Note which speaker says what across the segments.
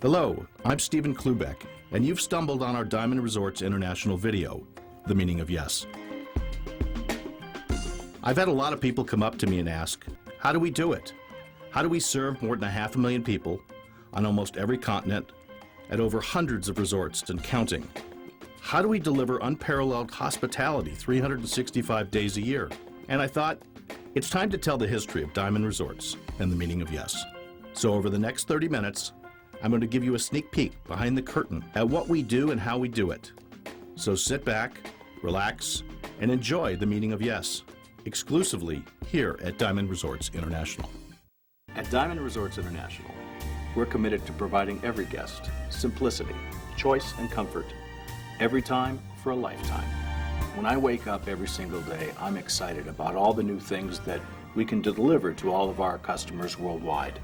Speaker 1: Hello, I'm Stephen Cloobeck, and you've stumbled on our Diamond Resorts International video, The Meaning of Yes. I've had a lot of people come up to me and ask, how do we do it? How do we serve more than 500,000 people on almost every continent at over hundreds of resorts and counting? How do we deliver unparalleled hospitality 365 days a year? And I thought, it's time to tell the history of Diamond Resorts and the meaning of yes. So over the next 30 minutes, I'm going to give you a sneak peek behind the curtain at what we do and how we do it. So sit back, relax, and enjoy the meaning of yes, exclusively here at Diamond Resorts International. At Diamond Resorts International, we're committed to providing every guest simplicity, choice, and comfort, every time for a lifetime. When I wake up every single day, I'm excited about all the new things that we can deliver to all of our customers worldwide.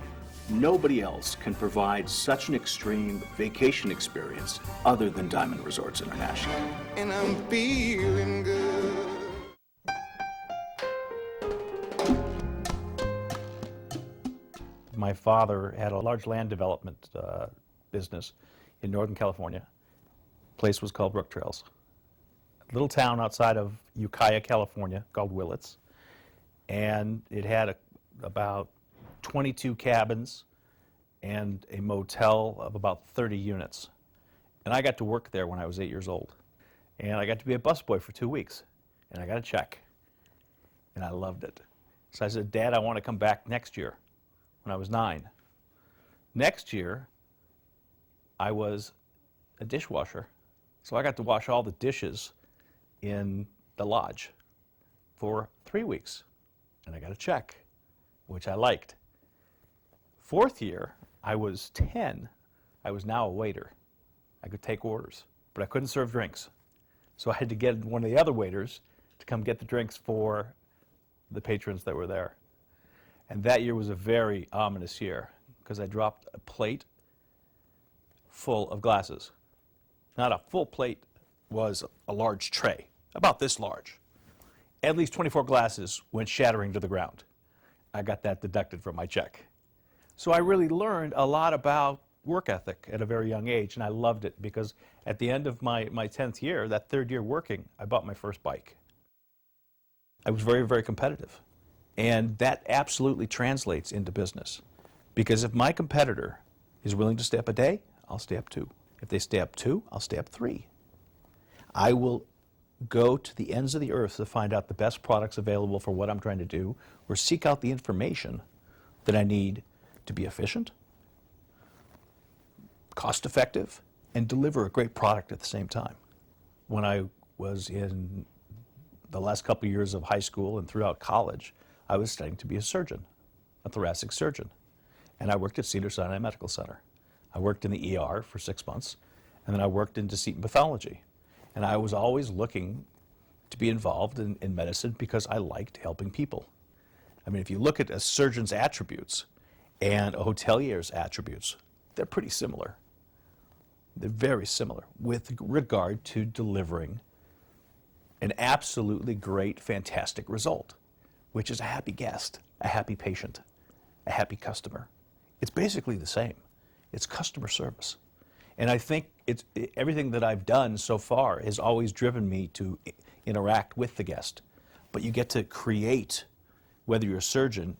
Speaker 1: Nobody else can provide such an extreme vacation experience other than Diamond Resorts International.
Speaker 2: And I'm feeling good.
Speaker 3: My father had a large land development business in Northern California. The place was called Brook Trails. A little town outside of Ukiah, California, called Willits. And it had about 22 cabins and a motel of about 30 units. And I got to work there when I was 8 years old. And I got to be a busboy for 2 weeks. And I got a check. And I loved it. So I said, Dad, I want to come back next year, when I was 9. Next year, I was a dishwasher. So I got to wash all the dishes in the lodge for 3 weeks. And I got a check, which I liked. 4th year, I was 10. I was now a waiter. I could take orders, but I couldn't serve drinks. So I had to get one of the other waiters to come get the drinks for the patrons that were there. And that year was a very ominous year because I dropped a plate full of glasses. Not a full plate, was a large tray, about this large. At least 24 glasses went shattering to the ground. I got that deducted from my check. So I really learned a lot about work ethic at a very young age, and I loved it because at the end of my 10th year, that 3rd year working, I bought my first bike. I was very, very competitive. And that absolutely translates into business. Because if my competitor is willing to stay up a day, I'll stay up 2. If they stay up 2, I'll stay up 3. I will go to the ends of the earth to find out the best products available for what I'm trying to do, or seek out the information that I need to be efficient, cost-effective, and deliver a great product at the same time. When I was in the last couple of years of high school and throughout college, I was studying to be a surgeon, a thoracic surgeon. And I worked at Cedars-Sinai Medical Center. I worked in the ER for 6 months, and then I worked in deceit and pathology. And I was always looking to be involved in medicine because I liked helping people. I mean, if you look at a surgeon's attributes and a hotelier's attributes, they're pretty similar. They're very similar with regard to delivering an absolutely great, fantastic result, which is a happy guest, a happy patient, a happy customer. It's basically the same. It's customer service. And I think everything that I've done so far has always driven me to interact with the guest. But you get to create, whether you're a surgeon,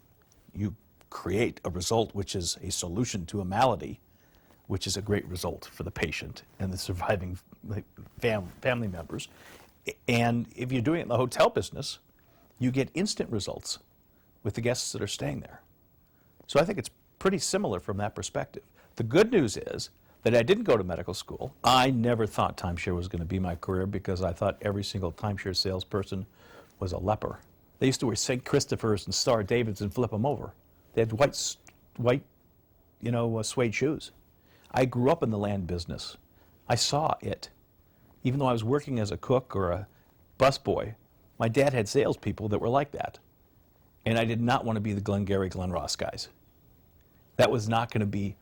Speaker 3: you create a result which is a solution to a malady, which is a great result for the patient and the surviving family members. And if you're doing it in the hotel business, you get instant results with the guests that are staying there. So I think it's pretty similar from that perspective. The good news is that I didn't go to medical school. I never thought timeshare was going to be my career because I thought every single timeshare salesperson was a leper. They used to wear St. Christopher's and Star Davids and flip them over. They had white, suede shoes. I grew up in the land business. I saw it. Even though I was working as a cook or a busboy, my dad had salespeople that were like that. And I did not want to be the Glengarry Glen Ross guys. That was not going to be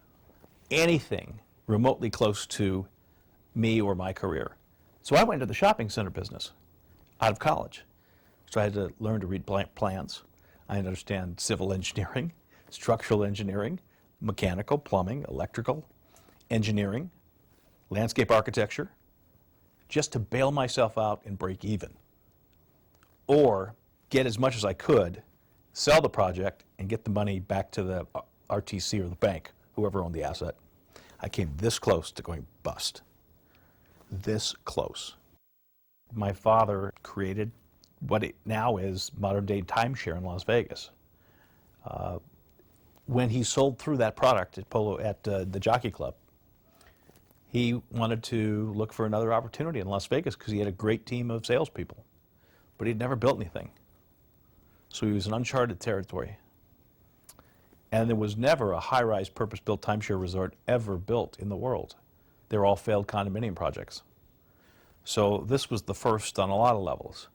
Speaker 3: anything remotely close to me or my career. So I went to the shopping center business out of college. So I had to learn to read plans. I understand civil engineering, structural engineering, mechanical, plumbing, electrical, engineering, landscape architecture, just to bail myself out and break even. Or get as much as I could, sell the project, and get the money back to the RTC or the bank, whoever owned the asset. I came this close to going bust. This close. My father created what it now is modern-day timeshare in Las Vegas. When he sold through that product at the Jockey Club, he wanted to look for another opportunity in Las Vegas because he had a great team of salespeople, but he'd never built anything. So he was in uncharted territory. And there was never a high-rise purpose-built timeshare resort ever built in the world. They were all failed condominium projects. So this was the first on a lot of levels.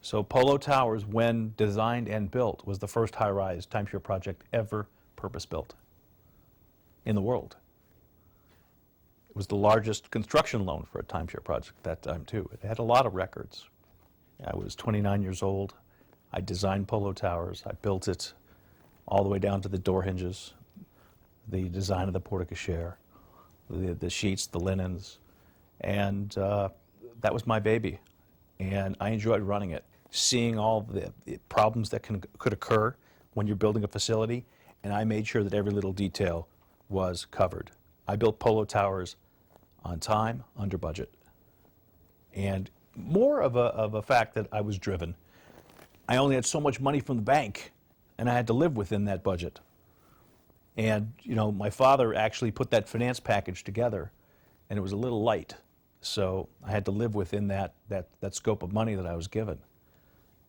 Speaker 3: So Polo Towers, when designed and built, was the first high-rise timeshare project ever purpose-built in the world. It was the largest construction loan for a timeshare project at that time, too. It had a lot of records. I was 29 years old. I designed Polo Towers. I built it all the way down to the door hinges, the design of the porte cochere, the sheets, the linens, and that was my baby. And I enjoyed running it, seeing all the problems that could occur when you're building a facility, and I made sure that every little detail was covered. I built Polo Towers on time, under budget. And more of a fact that I was driven. I only had so much money from the bank, and I had to live within that budget. And, you know, my father actually put that finance package together, and it was a little light. So I had to live within that scope of money that I was given.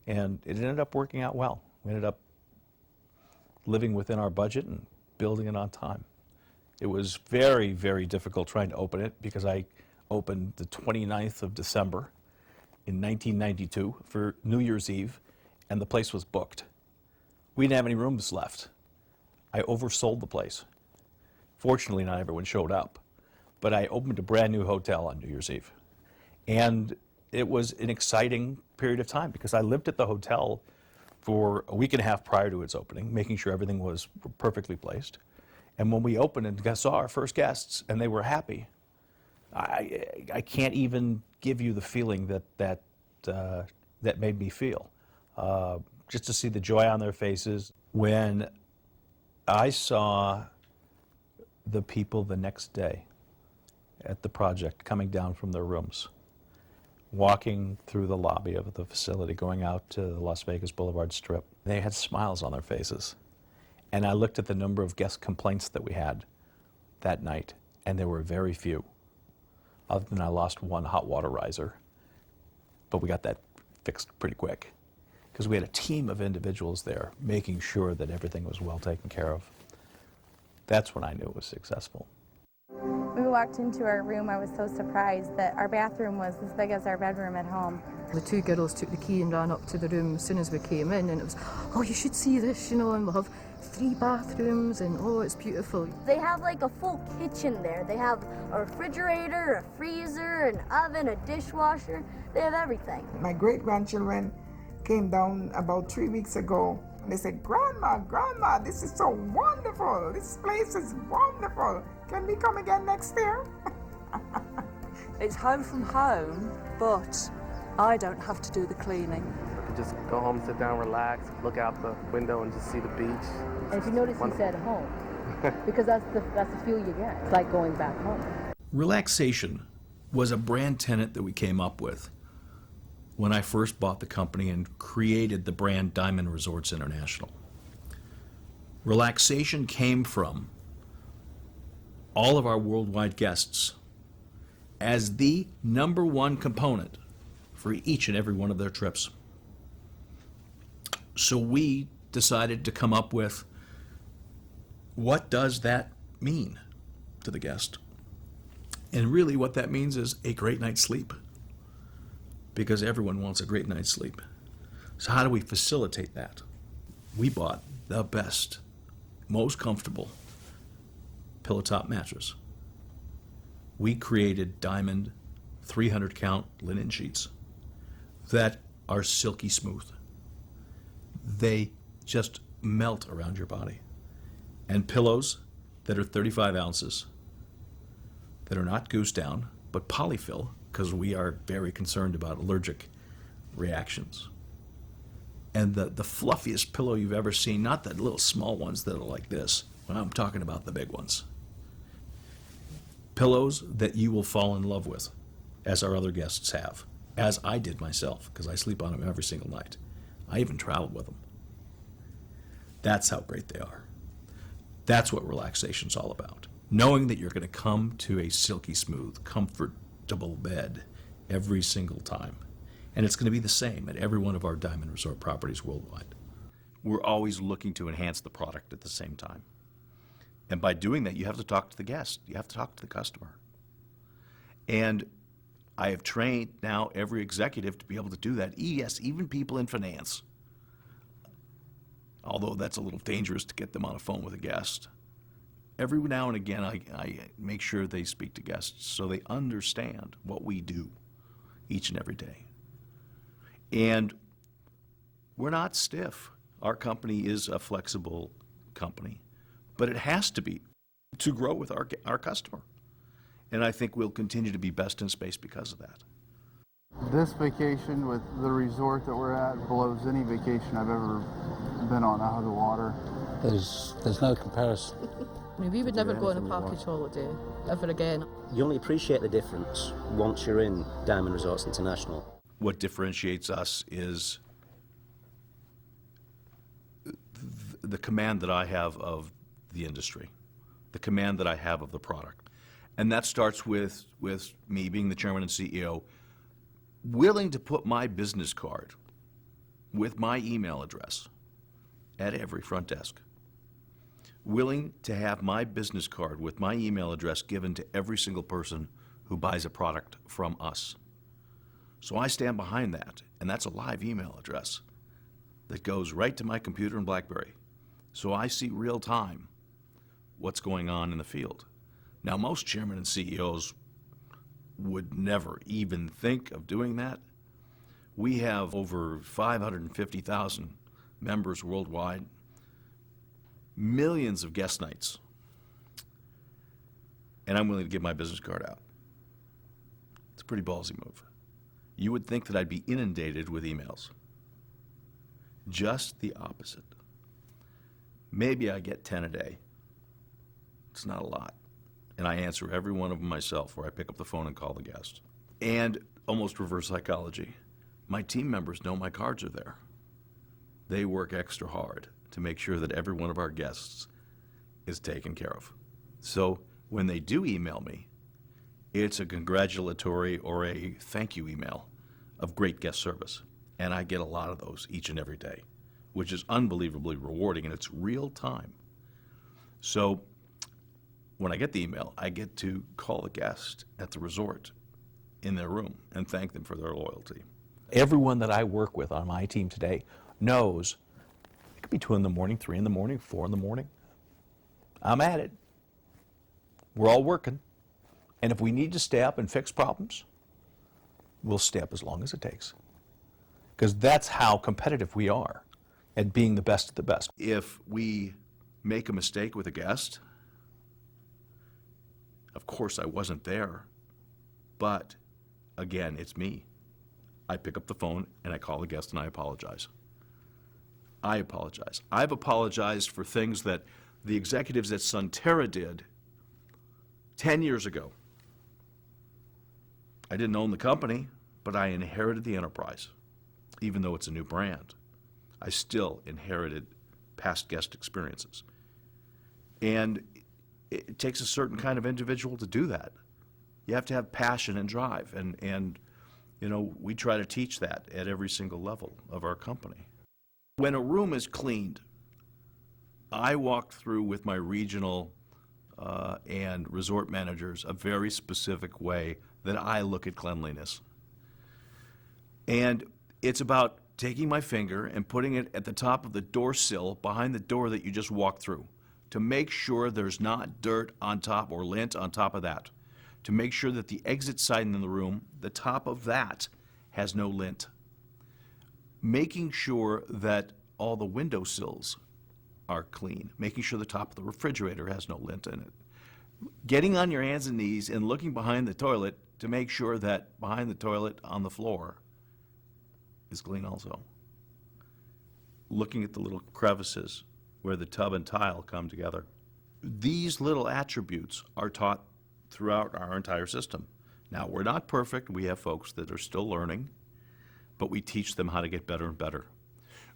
Speaker 3: And it ended up working out well. We ended up living within our budget and building it on time. It was very, very difficult trying to open it because I opened the 29th of December in 1992 for New Year's Eve, and the place was booked. We didn't have any rooms left. I oversold the place. Fortunately, not everyone showed up, but I opened a brand new hotel on New Year's Eve. And it was an exciting period of time because I lived at the hotel for a week and a half prior to its opening, making sure everything was perfectly placed. And when we opened and saw our first guests and they were happy, I can't even give you the feeling that made me feel. Just to see the joy on their faces. When I saw the people the next day at the project coming down from their rooms, walking through the lobby of the facility, going out to the Las Vegas Boulevard Strip, they had smiles on their faces. And I looked at the number of guest complaints that we had that night, and there were very few, other than I lost one hot water riser. But we got that fixed pretty quick, because we had a team of individuals there making sure that everything was well taken care of. That's when I knew it was successful.
Speaker 4: When we walked into our room, I was so surprised that our bathroom was as big as our bedroom at home.
Speaker 5: The two girls took the key and ran up to the room as soon as we came in, and it was, oh, you should see this, you know, and we'll have 3 bathrooms, and oh, it's beautiful.
Speaker 6: They have like a full kitchen there. They have a refrigerator, a freezer, an oven, a dishwasher. They have everything.
Speaker 7: My great-grandchildren came down about 3 weeks ago, and they said, Grandma, this is so wonderful. This place is wonderful. Can we come again next year?
Speaker 8: It's home from home, but I don't have to do the cleaning.
Speaker 9: I could just go home, sit down, relax, look out the window and just see the beach.
Speaker 10: And if you notice, he said home, because that's the feel you get. It's like going back home.
Speaker 3: Relaxation was a brand tenet that we came up with when I first bought the company and created the brand Diamond Resorts International. Relaxation came from all of our worldwide guests as the #1 component for each and every one of their trips. So we decided to come up with, what does that mean to the guest? And really what that means is a great night's sleep, because everyone wants a great night's sleep. So how do we facilitate that? We bought the best, most comfortable pillow top mattress. We created Diamond 300 count linen sheets that are silky smooth. They just melt around your body. And pillows that are 35 ounces
Speaker 11: that are not goose down, but polyfill, because we are very concerned about allergic reactions. And the fluffiest pillow you've ever seen, not the little small ones that are like this, I'm talking about the big ones. Pillows that you will fall in love with, as our other guests have, as I did myself, because I sleep on them every single night. I even traveled with them. That's how great they are. That's what relaxation's all about. Knowing that you're going to come to a silky smooth, comfortable bed every single time. And it's going to be the same at every one of our Diamond Resort properties worldwide. We're always looking to enhance the product at the same time. And by doing that, you have to talk to the guest. You have to talk to the customer. And I have trained now every executive to be able to do that. Yes, even people in finance. Although that's a little dangerous to get them on a phone with a guest. Every now and again, I make sure they speak to guests so they understand what we do each and every day. And we're not stiff. Our company is a flexible company, but it has to be to grow with our customer. And I think we'll continue to be best in space because of that.
Speaker 12: This vacation with the resort that we're at blows any vacation I've ever been on out of the water.
Speaker 13: There's no comparison.
Speaker 5: I mean, we would never go on a package holiday ever again.
Speaker 13: You only appreciate the difference once you're in Diamond Resorts International.
Speaker 11: What differentiates us is the command that I have of the industry, the command that I have of the product. And that starts with me being the chairman and CEO, willing to put my business card with my email address at every front desk. Willing to have my business card with my email address given to every single person who buys a product from us. So I stand behind that, and that's a live email address that goes right to my computer in BlackBerry. So I see real time what's going on in the field. Now, most chairmen and CEOs would never even think of doing that. We have over 550,000 members worldwide, millions of guest nights, and I'm willing to give my business card out. It's a pretty ballsy move. You would think that I'd be inundated with emails. Just the opposite. Maybe I get 10 a day. It's not a lot. And I answer every one of them myself, or I pick up the phone and call the guest. And almost reverse psychology. My team members know my cards are there. They work extra hard to make sure that every one of our guests is taken care of. So when they do email me, it's a congratulatory or a thank you email of great guest service. And I get a lot of those each and every day, which is unbelievably rewarding, and it's real time. So when I get the email, I get to call the guest at the resort in their room and thank them for their loyalty.
Speaker 3: Everyone that I work with on my team today knows it could be 2 in the morning, 3 in the morning, 4 in the morning. I'm at it. We're all working. And if we need to stay up and fix problems, we'll stay up as long as it takes. Because that's how competitive we are at being the best of the best.
Speaker 11: If we make a mistake with a guest, of course I wasn't there, but again, it's me. I pick up the phone and I call the guest and I apologize. I apologize. I've apologized for things that the executives at Sunterra did 10 years ago. I didn't own the company, but I inherited the enterprise. Even though it's a new brand, I still inherited past guest experiences. And it takes a certain kind of individual to do that. You have to have passion and drive, and you know, we try to teach that at every single level of our company. When a room is cleaned, I walk through with my regional and resort managers a very specific way that I look at cleanliness. And it's about taking my finger and putting it at the top of the door sill behind the door that you just walked through to make sure there's not dirt on top or lint on top of that. To make sure that the exit sign in the room, the top of that, has no lint. Making sure that all the window sills are clean. Making sure the top of the refrigerator has no lint in it. getting on your hands and knees and looking behind the toilet to make sure that behind the toilet on the floor is clean also. Looking at the little crevices where the tub and tile come together. These little attributes are taught throughout our entire system. Now, we're not perfect. We have folks that are still learning, but we teach them how to get better and better.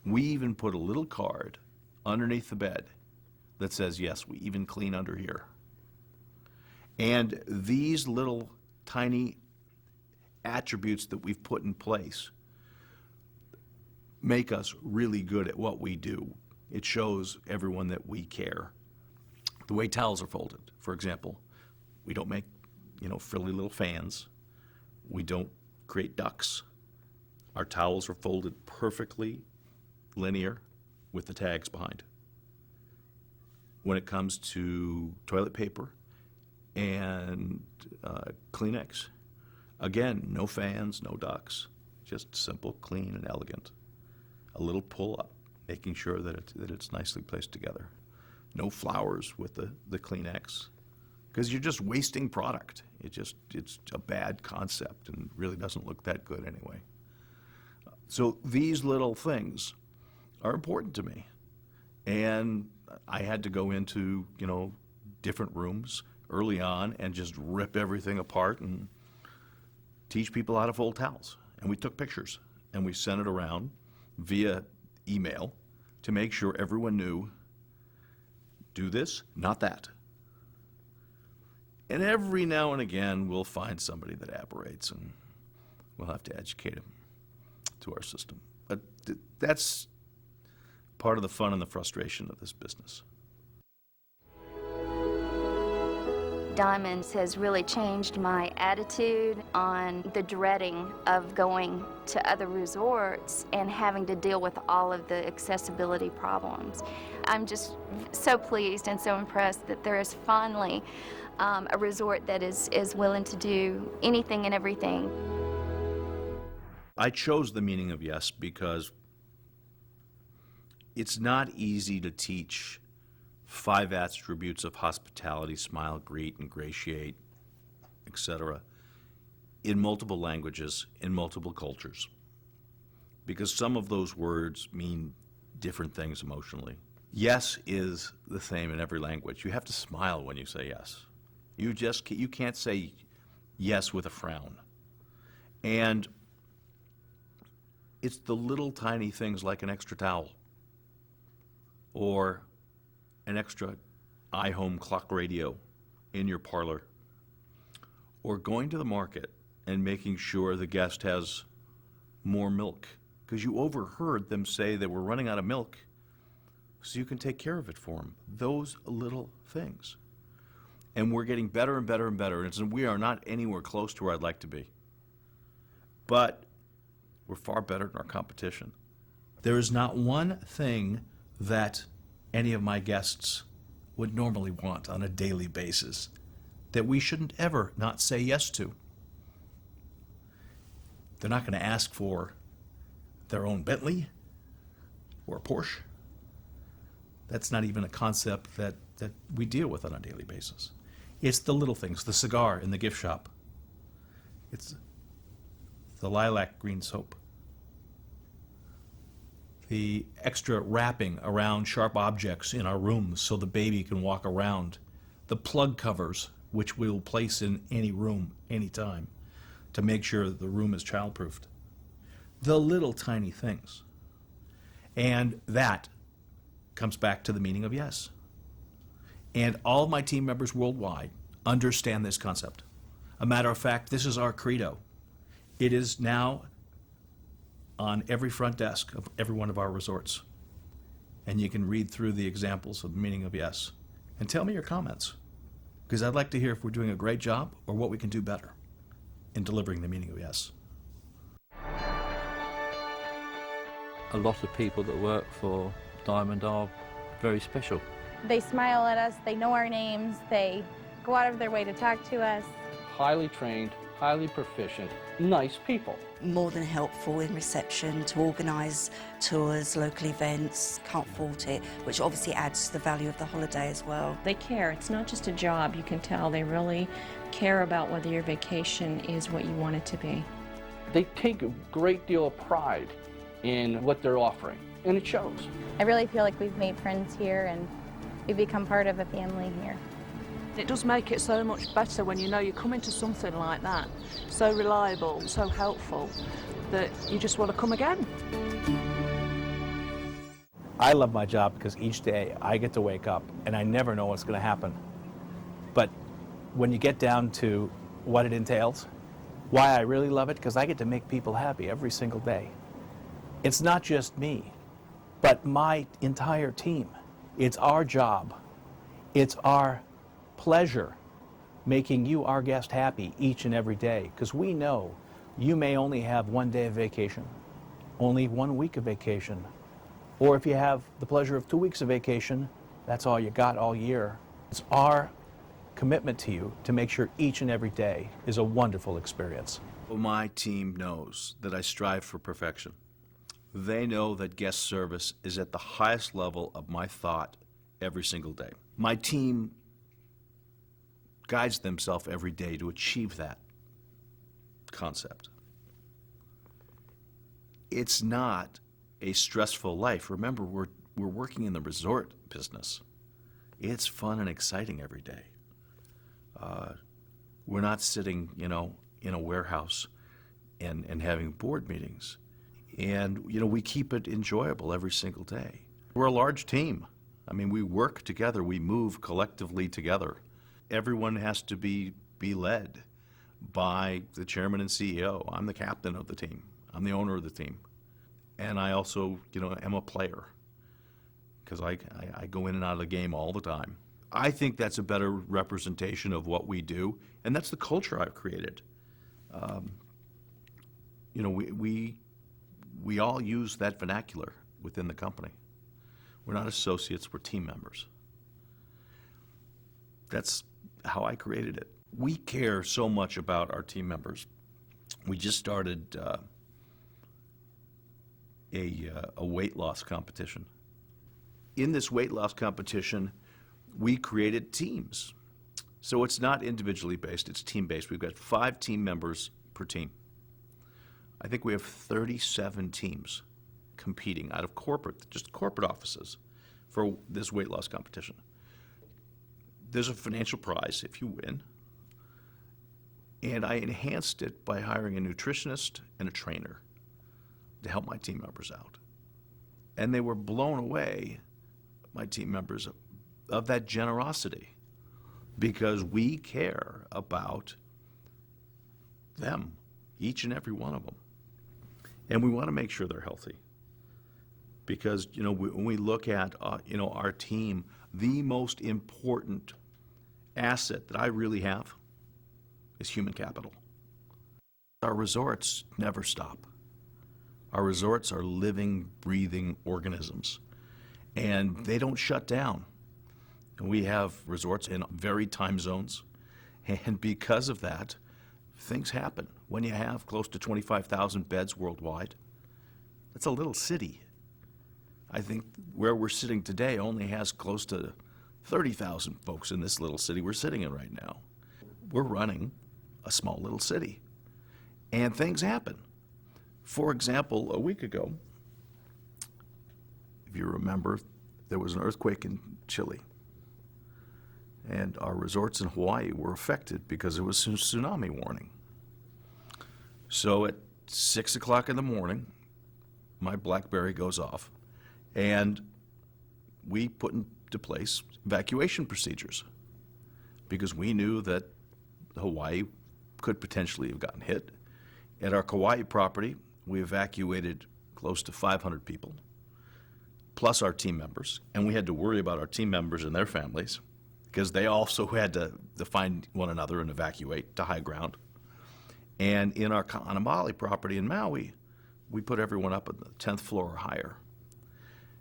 Speaker 11: We even put a little card underneath the bed that says, yes, we even clean under here. And these little tiny attributes that we've put in place make us really good at what we do. It shows everyone that we care. The way towels are folded, for example, we don't make, frilly little fans. We don't create ducks. Our towels are folded perfectly linear with the tags behind. When it comes to toilet paper and Kleenex, again, no fans, no ducks, just simple, clean, and elegant. A little pull-up, making sure that it's nicely placed together. No flowers with the Kleenex, because you're just wasting product. It's a bad concept and really doesn't look that good anyway. So these little things are important to me. And I had to go into, different rooms early on and just rip everything apart and teach people how to fold towels. And we took pictures and we sent it around via email to make sure everyone knew, do this, not that. And every now and again, we'll find somebody that aberrates, and we'll have to educate them to our system. But that's part of the fun and the frustration of this business.
Speaker 14: Diamonds has really changed my attitude on the dreading of going to other resorts and having to deal with all of the accessibility problems. I'm just so pleased and so impressed that there is finally a resort that is willing to do anything and everything.
Speaker 11: I chose the meaning of yes because it's not easy to teach 5 attributes of hospitality, smile, greet, ingratiate, etc., in multiple languages, in multiple cultures, because some of those words mean different things emotionally. Yes is the same in every language. You have to smile when you say yes. You can't say yes with a frown. And it's the little tiny things like an extra towel or an extra iHome clock radio in your parlor, or going to the market and making sure the guest has more milk because you overheard them say that we're running out of milk, so you can take care of it for them. Those little things. And we're getting better and better and better, and we are not anywhere close to where I'd like to be. But we're far better than our competition. There is not one thing that any of my guests would normally want on a daily basis that we shouldn't ever not say yes to. They're not going to ask for their own Bentley or a Porsche. That's not even a concept that we deal with on a daily basis. It's the little things, the cigar in the gift shop. It's the lilac green soap. The extra wrapping around sharp objects in our rooms so the baby can walk around. The plug covers, which we'll place in any room, anytime, to make sure that the room is childproofed. The little tiny things. And that comes back to the meaning of yes. And all of my team members worldwide understand this concept. A matter of fact, this is our credo. It is now on every front desk of every one of our resorts. And you can read through the examples of the meaning of yes. And tell me your comments, because I'd like to hear if we're doing a great job or what we can do better in delivering the meaning of yes.
Speaker 15: A lot of people that work for Diamond are very special.
Speaker 4: They smile at us, they know our names, they go out of their way to talk to us.
Speaker 9: Highly trained,
Speaker 16: highly proficient, nice people.
Speaker 17: More than helpful in reception to organise tours, local events, can't fault it, which obviously adds to the value of the holiday as well.
Speaker 18: They care. It's not just a job. You can tell they really care about whether your vacation is what you want it to be.
Speaker 16: They take a great deal of pride in what they're offering, and it shows.
Speaker 4: I really feel like we've made friends here and we've become part of a family here.
Speaker 8: It does make it so much better when you know you come into something like that, so reliable, so helpful, that you just want to come again.
Speaker 3: I love my job because each day I get to wake up and I never know what's going to happen. But when you get down to what it entails, why I really love it, because I get to make people happy every single day. It's not just me, but my entire team. It's our job. It's our pleasure making you, our guest, happy each and every day, because we know you may only have 1 day of vacation, only 1 week of vacation, or if you have the pleasure of 2 weeks of vacation, that's all you got all year. It's our commitment to you to make sure each and every day is a wonderful experience.
Speaker 11: My team knows that I strive for perfection. They know that guest service is at the highest level of my thought every single day. My team guides themselves every day to achieve that concept. It's not a stressful life. Remember, we're working in the resort business. It's fun and exciting every day. We're not sitting, in a warehouse and having board meetings. And, we keep it enjoyable every single day. We're a large team. I mean, we work together. We move collectively together. Everyone has to be led by the chairman and CEO. I'm the captain of the team. I'm the owner of the team. And I also, am a player because I go in and out of the game all the time. I think that's a better representation of what we do, and that's the culture I've created. We all use that vernacular within the company. We're not associates, we're team members. That's how I created it. We care so much about our team members. We just started a weight loss competition. In this weight loss competition, we created teams. So it's not individually based, it's team based. We've got 5 team members per team. I think we have 37 teams competing out of just corporate offices for this weight loss competition. There's a financial prize if you win. And I enhanced it by hiring a nutritionist and a trainer to help my team members out. And they were blown away, my team members, of that generosity, because we care about them, each and every one of them. And we want to make sure they're healthy. Because, when we look at, our team, the most important asset that I really have is human capital. Our resorts never stop. Our resorts are living, breathing organisms, and they don't shut down. And we have resorts in varied time zones, and because of that, things happen. When you have close to 25,000 beds worldwide, that's a little city. I think where we're sitting today only has close to 30,000 folks in this little city we're sitting in right now. We're running a small little city, and things happen. For example, a week ago, if you remember, there was an earthquake in Chile, and our resorts in Hawaii were affected because there was a tsunami warning. So at 6 o'clock in the morning, my BlackBerry goes off, and we put into place evacuation procedures because we knew that Hawaii could potentially have gotten hit. At our Kauai property, we evacuated close to 500 people, plus our team members, and we had to worry about our team members and their families because they also had to find one another and evacuate to high ground. And in our Ka'anamali property in Maui, we put everyone up at the 10th floor or higher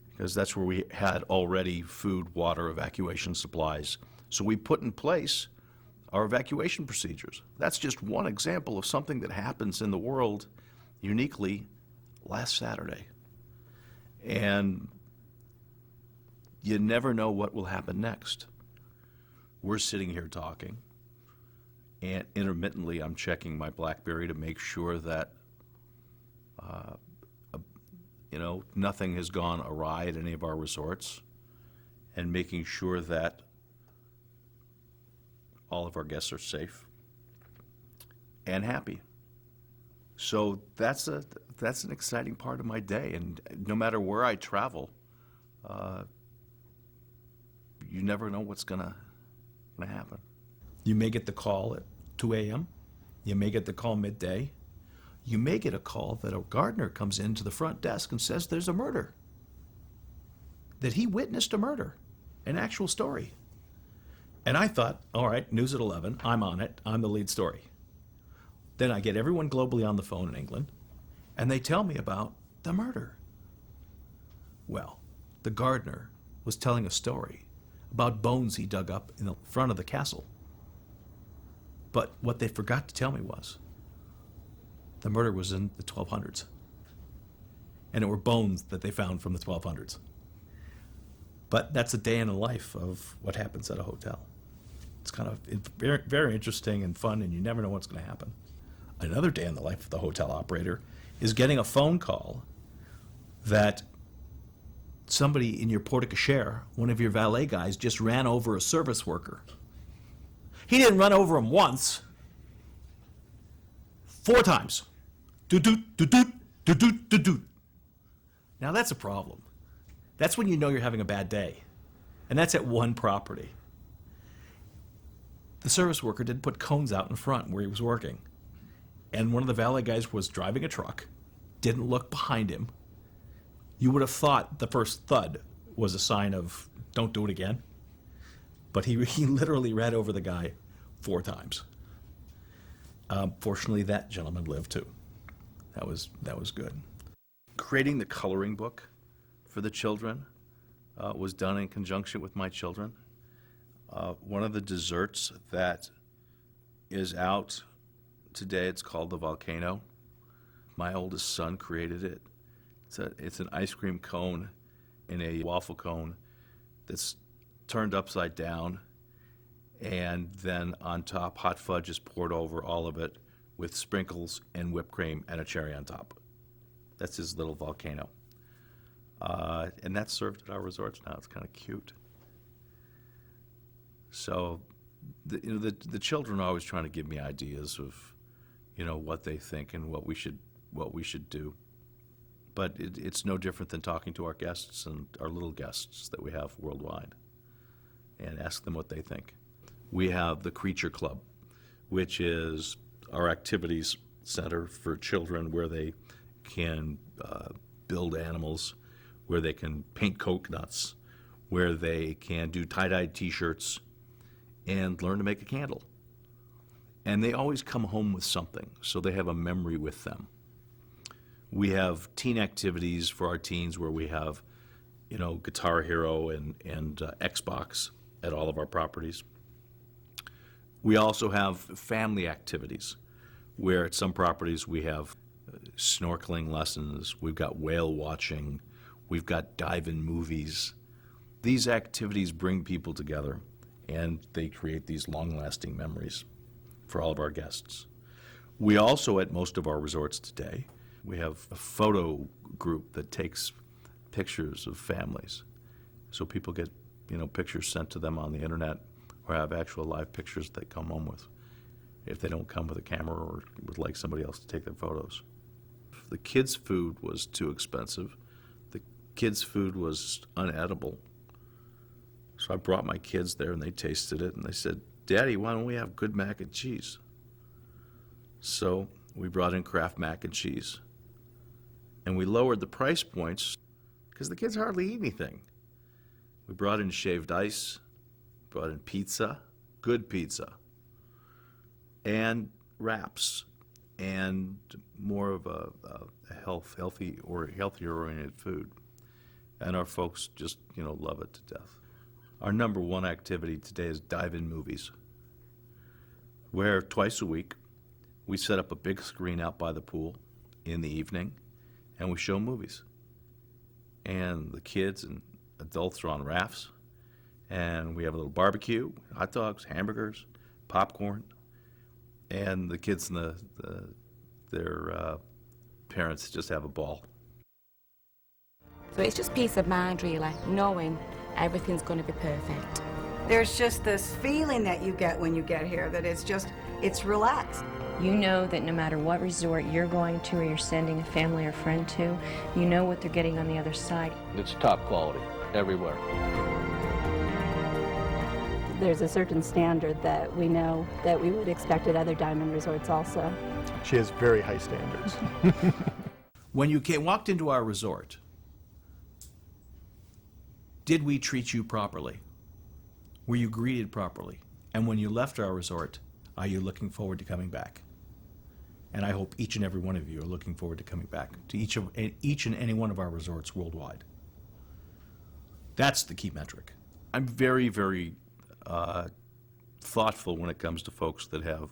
Speaker 11: because that's where we had already food, water, evacuation supplies. So we put in place our evacuation procedures. That's just one example of something that happens in the world uniquely last Saturday. And you never know what will happen next. We're sitting here talking, and intermittently I'm checking my BlackBerry to make sure that nothing has gone awry at any of our resorts, and making sure that all of our guests are safe and happy. So that's an exciting part of my day, and no matter where I travel, you never know what's gonna happen.
Speaker 19: You may get the call at 2 a.m. You may get the call midday. You may get a call that a gardener comes into the front desk and says there's a murder, that he witnessed a murder, an actual story. And I thought, all right, news at 11, I'm on it, I'm the lead story. Then I get everyone globally on the phone in England, and they tell me about the murder. Well, the gardener was telling a story about bones he dug up in the front of the castle. But what they forgot to tell me was the murder was in the 1200s. And it were bones that they found from the 1200s. But that's a day in the life of what happens at a hotel. It's kind of very, very interesting and fun, and you never know what's going to happen. Another day in the life of the hotel operator is getting a phone call that somebody in your porte cochere, one of your valet guys, just ran over a service worker. He didn't run over him once, 4 times. Do-doot, do-doot, do-doot, do-doot. Now that's a problem. That's when you know you're having a bad day. And that's at one property. The service worker didn't put cones out in front where he was working. And one of the valet guys was driving a truck, didn't look behind him. You would have thought the first thud was a sign of don't do it again. But he literally ran over the guy 4 times. Fortunately, that gentleman lived too. That was good.
Speaker 11: Creating the coloring book for the children was done in conjunction with my children. One of the desserts that is out today, it's called the volcano. My oldest son created it. It's an ice cream cone in a waffle cone that's turned upside down, and then on top hot fudge is poured over all of it with sprinkles and whipped cream and a cherry on top. That's his little volcano. And that's served at our resorts now. It's kind of cute. So the children are always trying to give me ideas of what they think and what we should do. But it's no different than talking to our guests and our little guests that we have worldwide and ask them what they think. We have the Creature Club, which is our activities center for children where they can build animals, where they can paint coconuts, where they can do tie-dyed t-shirts and learn to make a candle. And they always come home with something, so they have a memory with them. We have teen activities for our teens where we have, Guitar Hero and Xbox at all of our properties. We also have family activities where at some properties we have snorkeling lessons, we've got whale watching, we've got dive-in movies. These activities bring people together and they create these long-lasting memories for all of our guests. We also, at most of our resorts today, we have a photo group that takes pictures of families. So people get, pictures sent to them on the internet or have actual live pictures they come home with if they don't come with a camera or would like somebody else to take their photos. The kids' food was too expensive. The kids' food was unedible. So I brought my kids there and they tasted it and they said, "Daddy, why don't we have good mac and cheese?" So we brought in Kraft mac and cheese. And we lowered the price points because the kids hardly eat anything. We brought in shaved ice, brought in pizza, good pizza, and wraps, and more of a healthier-oriented food. And our folks just, love it to death. Our number one activity today is dive-in movies. where twice a week we set up a big screen out by the pool in the evening and we show movies. And the kids and adults are on rafts, and we have a little barbecue, hot dogs, hamburgers, popcorn, and the kids and their parents just have a ball.
Speaker 20: So it's just peace of mind, really, knowing everything's going to be perfect.
Speaker 21: There's just this feeling that you get when you get here that it's relaxed.
Speaker 18: You know that no matter what resort you're going to or you're sending a family or friend to, you know what they're getting on the other side.
Speaker 16: It's top quality everywhere.
Speaker 22: There's a certain standard that we know that we would expect at other diamond resorts also.
Speaker 23: She has very high standards.
Speaker 19: When you walked into our resort, did we treat you properly? Were you greeted properly? And when you left our resort, are you looking forward to coming back? And I hope each and every one of you are looking forward to coming back to each and any one of our resorts worldwide. That's the key metric.
Speaker 11: I'm very, very thoughtful when it comes to folks that have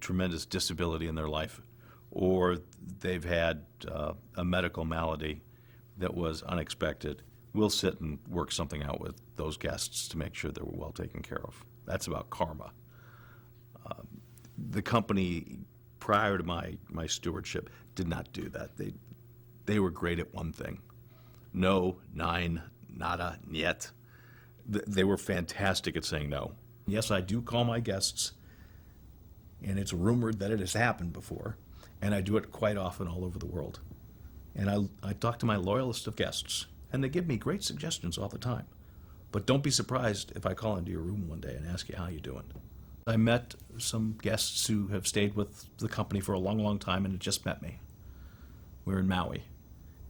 Speaker 11: tremendous disability in their life, or they've had a medical malady that was unexpected. We'll sit and work something out with those guests to make sure that we're well taken care of. That's about karma. The company, prior to my stewardship, did not do that. They were great at one thing. No, nein, nada, niet. They were fantastic at saying no.
Speaker 19: Yes, I do call my guests, and it's rumored that it has happened before, and I do it quite often all over the world. And I talk to my loyalist of guests, and they give me great suggestions all the time. But don't be surprised if I call into your room one day and ask you how you're doing. I met some guests who have stayed with the company for a long, long time and had just met me. We're in Maui,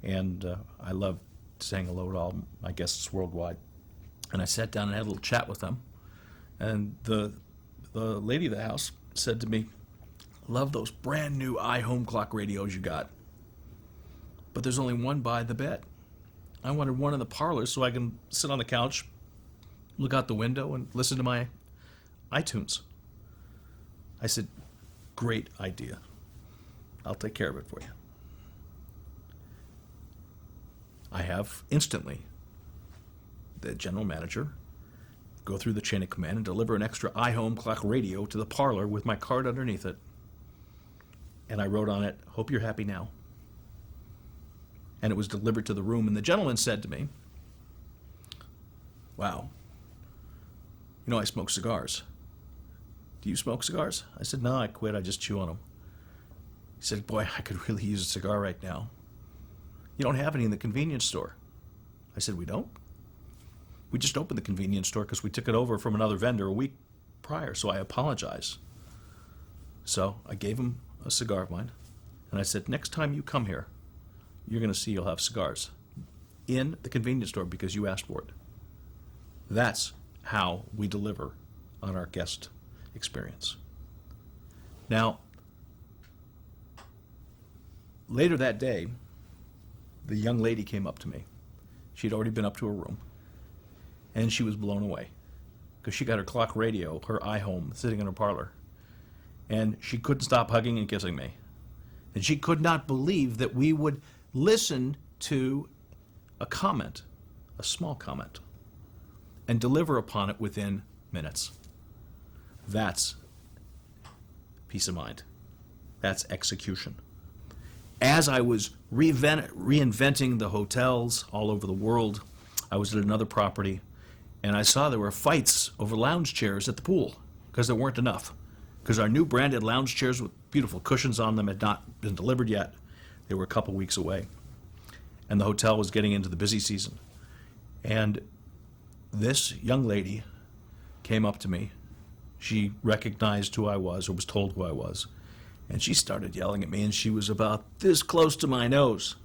Speaker 19: and I love saying hello to all my guests worldwide. And I sat down and had a little chat with them, and the lady of the house said to me, "Love those brand new iHome clock radios you got, but there's only one by the bed. I wanted one in the parlor so I can sit on the couch, look out the window, and listen to my iTunes." I said, "Great idea. I'll take care of it for you." I have instantly the general manager go through the chain of command and deliver an extra iHome clock radio to the parlor with my card underneath it. And I wrote on it, "Hope you're happy now." And it was delivered to the room, and the gentleman said to me, "Wow, you know I smoke cigars. Do you smoke cigars?" I said, "No, I quit. I just chew on them." He said, "Boy, I could really use a cigar right now. You don't have any in the convenience store." I said, "We don't? We just opened the convenience store because we took it over from another vendor a week prior, so I apologize." So I gave him a cigar of mine, and I said, "Next time you come here, you're going to see you'll have cigars in the convenience store because you asked for it." That's how we deliver on our guest experience. Now, later that day, the young lady came up to me. She'd already been up to her room, and she was blown away because she got her clock radio, her iHome, sitting in her parlor, and she couldn't stop hugging and kissing me. And she could not believe that we would listen to a comment, a small comment, and deliver upon it within minutes. That's peace of mind. That's execution. As I was reinventing the hotels all over the world, I was at another property, and I saw there were fights over lounge chairs at the pool because there weren't enough. Because our new branded lounge chairs with beautiful cushions on them had not been delivered yet. They were a couple weeks away. And the hotel was getting into the busy season. And this young lady came up to me. She recognized who I was, or was told who I was. And she started yelling at me, and she was about this close to my nose.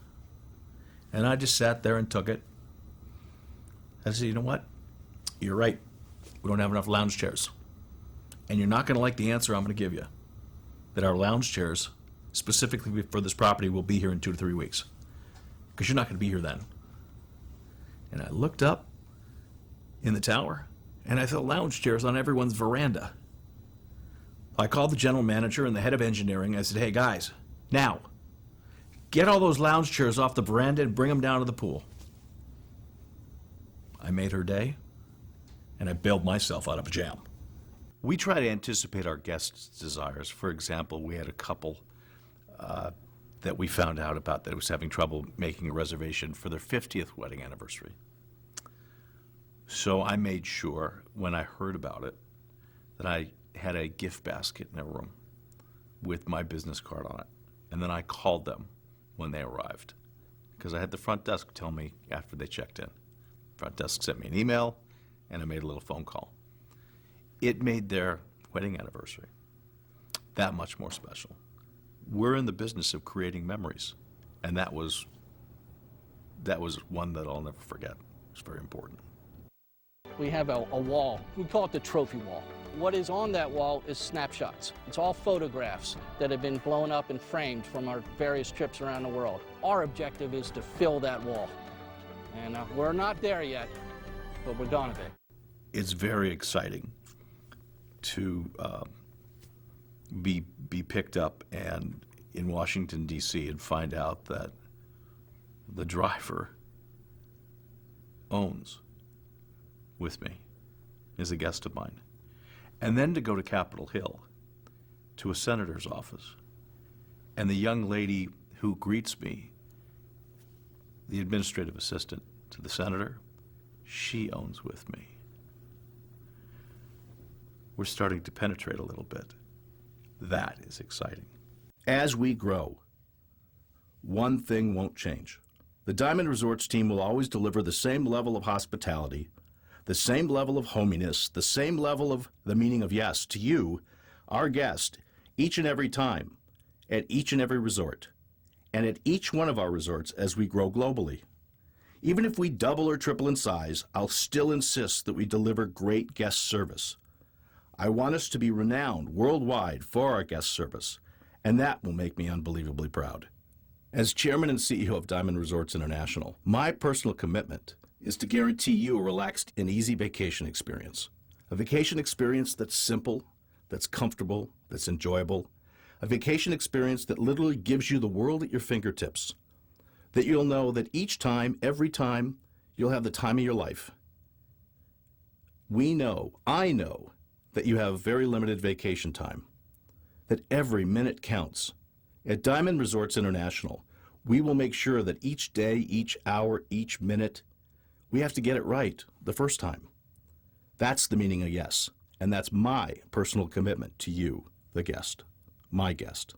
Speaker 19: And I just sat there and took it. I said, "You know what? You're right. We don't have enough lounge chairs. And you're not going to like the answer I'm going to give you. That our lounge chairs, specifically for this property, will be here in 2 to 3 weeks. Because you're not going to be here then." And I looked up in the tower, and I saw lounge chairs on everyone's veranda. I called the general manager and the head of engineering. I said, hey guys, now, get all those lounge chairs off the veranda and bring them down to the pool. I made her day, and I bailed myself out of a jam.
Speaker 11: We try to anticipate our guests' desires. For example, we had a couple that we found out about that was having trouble making a reservation for their 50th wedding anniversary. So I made sure, when I heard about it, that I had a gift basket in their room with my business card on it. And then I called them when they arrived, because I had the front desk tell me after they checked in. Front desk sent me an email, and I made a little phone call. It made their wedding anniversary that much more special. We're in the business of creating memories, and that was one that I'll never forget. It's very important.
Speaker 16: We have a wall. We call it the trophy wall. What is on that wall is snapshots. It's all photographs that have been blown up and framed from our various trips around the world. Our objective is to fill that wall. And we're not there yet, but we're gonna be.
Speaker 11: It's very exciting to be picked up and in Washington, D.C. and find out that the driver owns with me, is a guest of mine. And then to go to Capitol Hill, to a senator's office, and the young lady who greets me, the administrative assistant to the senator, she owns with me. We're starting to penetrate a little bit. That is exciting.
Speaker 1: As we grow, one thing won't change. The Diamond Resorts team will always deliver the same level of hospitality, the same level of hominess, the same level of the meaning of yes to you, our guest, each and every time, at each and every resort, and at each one of our resorts as we grow globally. Even if we double or triple in size, I'll still insist that we deliver great guest service. I want us to be renowned worldwide for our guest service, and that will make me unbelievably proud. As chairman and CEO of Diamond Resorts International, my personal commitment is to guarantee you a relaxed and easy vacation experience. A vacation experience that's simple, that's comfortable, that's enjoyable. A vacation experience that literally gives you the world at your fingertips. That you'll know that each time, every time, you'll have the time of your life. We know, I know, that you have very limited vacation time. That every minute counts. At Diamond Resorts International, we will make sure that each day, each hour, each minute, we have to get it right the first time. That's the meaning of yes, and that's my personal commitment to you, the guest, my guest.